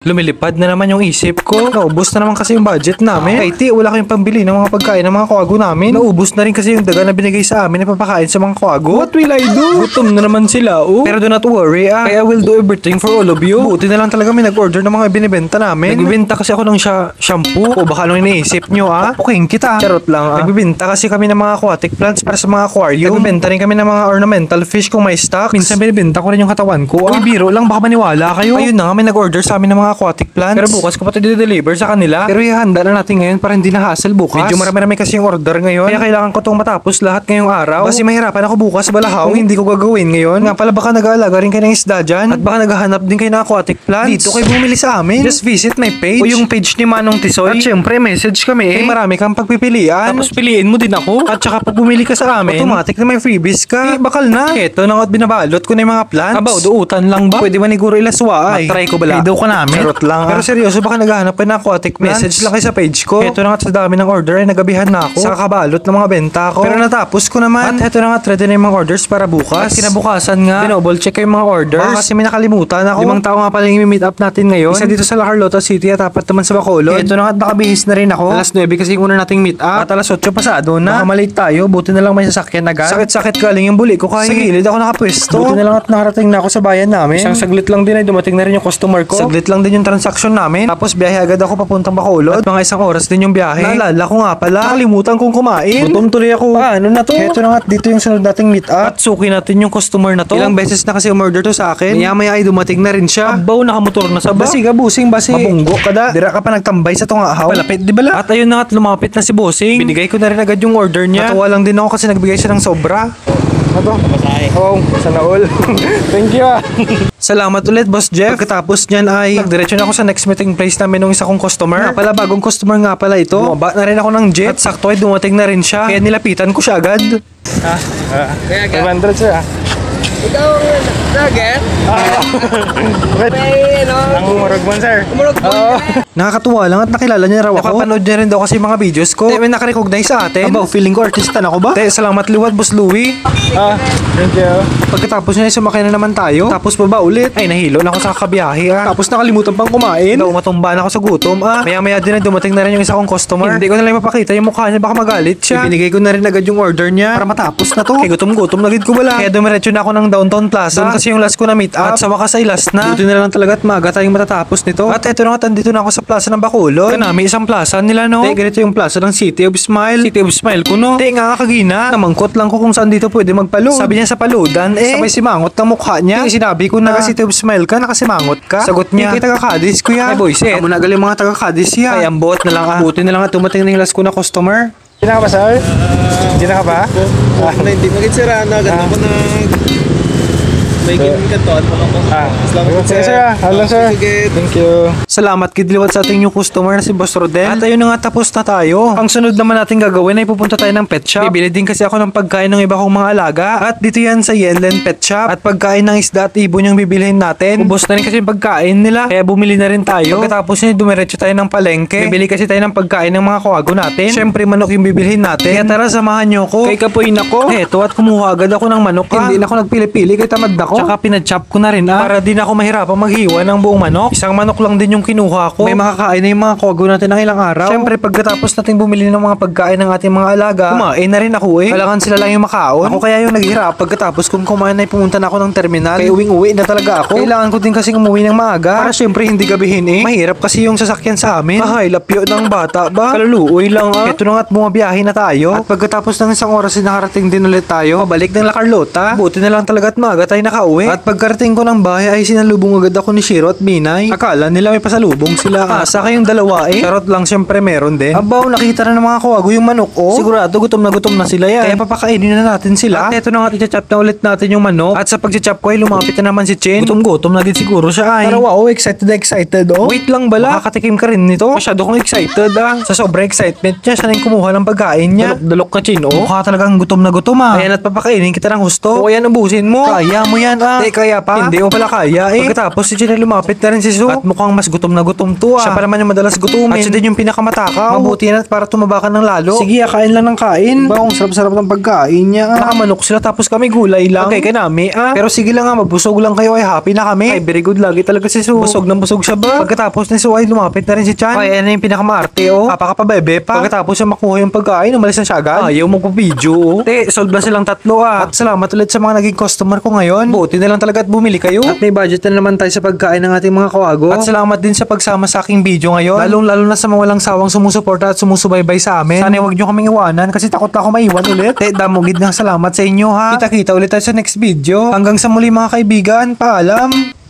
Lumilipad na naman yung isip ko. Naubos na naman kasi yung budget namin. Kaiti, wala kayong pambili ng mga pagkain ng mga kuwago namin. Naubos na rin kasi yung daga na binigay sa amin na papakain sa mga kuwago. What will I do? Gutom na naman sila, oh. Pero do not worry, I will do everything for all of you. Buti na lang talaga may nag-order ng mga binibenta namin. Nagbibenta kasi ako ng shampoo. O baka anong iniisip nyo, Puking kita. Charot lang, Nagbibenta kasi kami ng mga aquatic plants para sa mga aquarium. Nagbibenta rin kami ng mga ornamental fish kung may stock. Minsan binibenta ko rin yung katawan ko. Uy, biro lang, baka maniwala kayo. Ayun na nga, may nag-order sa amin ng mga aquatic plants. Pero bukas ko pa ito deliver sa kanila. Pero ihanda na natin ngayon para hindi na hassle bukas. Medyo marami-rami kasi yung order ngayon. Kaya kailangan ko itong matapos lahat ngayong araw. Kasi mahirapan ako bukas balahaw kung hindi ko gagawin ngayon. Nga pala baka nag-aalaga rin kayo ng isda dyan. At baka naghahanap din kayo ng aquatic plants. Dito kayo bumili sa amin. Just visit my page. O yung page ni Manong Tisoy. At syempre message kami marami kang pagpipilian. Tapos piliin mo din ako. At saka pag bumili ka sa amin, automatic na may freebies ka. Bakal na. Eto na nga't binabalot ko na yung mga plants. Abaw, duutan lang ba? Pwede maniguro ilaswa ay. Matry ko bala. Daw ka namin. Charot lang. Pero seryoso baka naghahanap ka ng aquatic plants. Message lang kayo sa page ko. Eto na nga't sa dami ng order ay nagabihan na ako. Sa kakabalot ng mga benta ko. Pero natapos ko naman. At eto na nga't ready na yung mga orders para bukas. At kinabukasan nga, dinouble check ko yung mga orders. Baka kasi may nakalimutan ako. 5 tao nga pala yung meet up natin ngayon. Isa dito sa La Carlota City at 4 naman sa Bacolod. Eto na nga't nakabihis na rin ako. Alas 9 kasi yung una nating meet up. At alas 8 pasado na. Baka malate tayo. Buti na lang may sasakyan agad. Sakit-sakit galing yung buli ko kaya sa gilid ako nakapwesto. Buti na lang at nakarating na ako sa bayan namin. Isang saglit lang din ay dumating na rin yung customer ko. Saglit lang din yung transaction namin. Tapos biyahe agad ako papuntang Bacolod. At mga isang oras din yung biyahe. Naalala ko nga pala. Nakalimutan kong kumain. Gutom tuloy ako. Paano na to? Eto na nga dito yung sunod nating meet up. At suki natin yung customer na to. Ilang beses na kasi umorder to sa akin. Maya-maya ay dumating na rin siya. Abaw, nakamotor na sa ba? Basiga, busing, basi. Mabunggo ka da. Dira ka pa nagtambay sa tungahaw. Palapit, di bala? At ayun na nga, lumapit na si bossing. Binigay ko na rin agad yung order niya. Natuwa lang din ako kasi nagbigay siya ng sobra. Ano? Oo, sana all. Thank you. Salamat ulit, Boss Jeff. Pagkatapos niyan ay nagdiretso na ako sa next meeting place namin ng isa kong customer. Nga pala, bagong customer nga pala ito. Bumaba na rin ako ng jet. At sakto ay dumating na rin siya. Kaya nilapitan ko siya agad. 500 siya. Ikaw ang vlogger? Ang umurugman, sir. Nakakatuwa lang at nakilala niya raw ako. Napapanood niya rin daw kasi mga videos ko. May nakarecognize sa atin. Abaw, feeling ko artista na ako ba? Salamat liwat, Boss Louie. Thank you. Pagkatapos niya, sumakay na naman tayo. Tapos baba ulit. Ay, nahilo na ako sa kakabiyahe. Tapos nakalimutan pang kumain. Daw, matumba na ako sa gutom. Maya-maya din na dumating na rin yung isa kong customer. Hindi ko na lang mapakita yung mukha niya, baka magalit siya. Ibinigay ko na rin agad yung order niya para matapos na to. Kaya gutom-gutom na gid ko wala. Kaya dumiretso na ako ng Downtown Plaza. Doon kasi yung last ko na meet up. At sa wakas ay last na. Buti na lang talaga at maaga tayong matatapos nito. At eto na nga, andito na ako sa plaza ng Bacolod. Kanami isang plaza nila, no? Ganito yung plaza ng City of Smile. City of Smile ko, no? Nga kagina. Namangkot lang ko kung saan dito pwede magpaload. Sabi niya sa paludan, sabay simangot ng mukha niya. Sinabi ko na City of Smile ka, nakasimangot ka. Sagot niya, kay taga-Cadiz ko yan. Ay boys, amo na galing mga taga-Cadiz yan. Ay ambot na lang Buti na lang at tumating na yung last ko na customer. Hindi na ka ba, sir? Hindi na ka ba? Hindi mag-insira na. Ganda ko na. May kinkantoan mo ako. Salamat Sige, sir. Hello, sir. Sige. Thank you. Salamat kidliwat sa ating new customer na si Boss Rodel. At ayun na nga, tapos na tayo. Ang sunod naman natin gagawin ay pupunta tayo ng pet shop. Bibili din kasi ako ng pagkain ng iba kong mga alaga. At dito yan sa Yenlen Pet Shop. At pagkain ng isda at ibon yung bibilihin natin. Ubos na rin kasi yung pagkain nila. Kaya bumili na rin tayo. Pagkatapos nyo, dumiretso tayo ng palengke. Bibili kasi tayo ng pagkain ng mga kuwago natin. Siyempre, manok yung bibilihin natin. Kaya tara, samahan nyo ko. Kay kapuin ako. Eto, at kumuha agad ako ng manok. Hindi na ako nagpili-pili kay tamad ako. Tsaka pinachop ko na rin para din ako mahirapang maghiwa ng buong manok. Isang manok lang din yung kinuha ko. May makakain na yung mga kuwago natin ng ilang araw. Siyempre pagkatapos natin bumili ng mga pagkain ng ating mga alaga, kumain na rin ako Kailangan sila lang yung makaon. Ako kaya yung naghirap. Pagkatapos kung kumain ay pumunta na ako ng terminal. Kaya uwing-uwi na talaga ako. Kailangan ko din kasi umuwi ng maaga. Para siyempre hindi gabihin Mahirap kasi yung sasakyan sa amin. Lapyo ng bata ba? Kaluluoy lang Ito na nga't bumabiyahe na tayo. At pagkatapos ng isang oras nakarating din ulit tayo. Pabalik ng La Carlota. Buti na lang talaga at maaga tayo nakauwi. At pagkarating ko ng bahay ay sinalubong agad ako ni Shiro at Binay. Akala nila may pasalubong sila. Asa kayong dalawa Charot lang, syempre meron din. Abaw, nakita na ng mga kuwago yung manok Sigurado gutom na sila yan. Kaya papakainin na natin sila. At eto na nga, i-chop na ulit natin yung manok. At sa pag-chop ko ay lumapit na naman si Chin. Gutom na din siguro siya Pero wow, excited Wait lang bala, makakatikim ka rin nito. Masyado kong excited Sa sobrang excitement niya, siya na yung kumuha ng pagkain niya. Dalok ka Chin Mukha talagang gutom na Ayan at papakainin kita ng husto. O yan, ubusin mo. Kaya mo yan Kaya pa. Hindi mo pala kaya Pagkatapos si Chin ay lumapit na rin si Su. At mukhang mas gutom gutom na gutom to ah. Siya pa naman yung madalas gutumin. At siya din yung pinakamatakaw. Mabuti na para tumaba ka ng lalo. Sige, kain lang ng kain. Ba, kung sarap-sarap ng pagkain niya. Nakamanok sila tapos kami gulay lang. Okay ka nami ah. Pero sige lang ah, mabusog lang kayo ay happy na kami. Ay, very good lagi talaga si Su. Busog ng busog siya ba? Pagkatapos ni Su ay lumapit na rin si Chan. Ay, ano yung pinakamaarte oh. Apakapabebe pa. Pagkatapos siya makuha yung pagkain, umalis na siya agad. Ayaw magpa-video oh. Te, solve na silang tatlo ah. At salamat ulit sa mga naging customer ko ngayon. Buti na lang talaga at bumili kayo. At may budget na naman tayo sa pagkain ng ating mga kawago. At salamat din sa pagsama sa aking video ngayon. Lalong-lalo na sa mga walang sawang sumusuporta at sumusubaybay sa amin. Sana huwag nyo kaming iwanan kasi takot na ako maiwan ulit. Te, damugid ng salamat sa inyo ha. Kita-kita ulit tayo sa next video. Hanggang sa muli mga kaibigan. Paalam!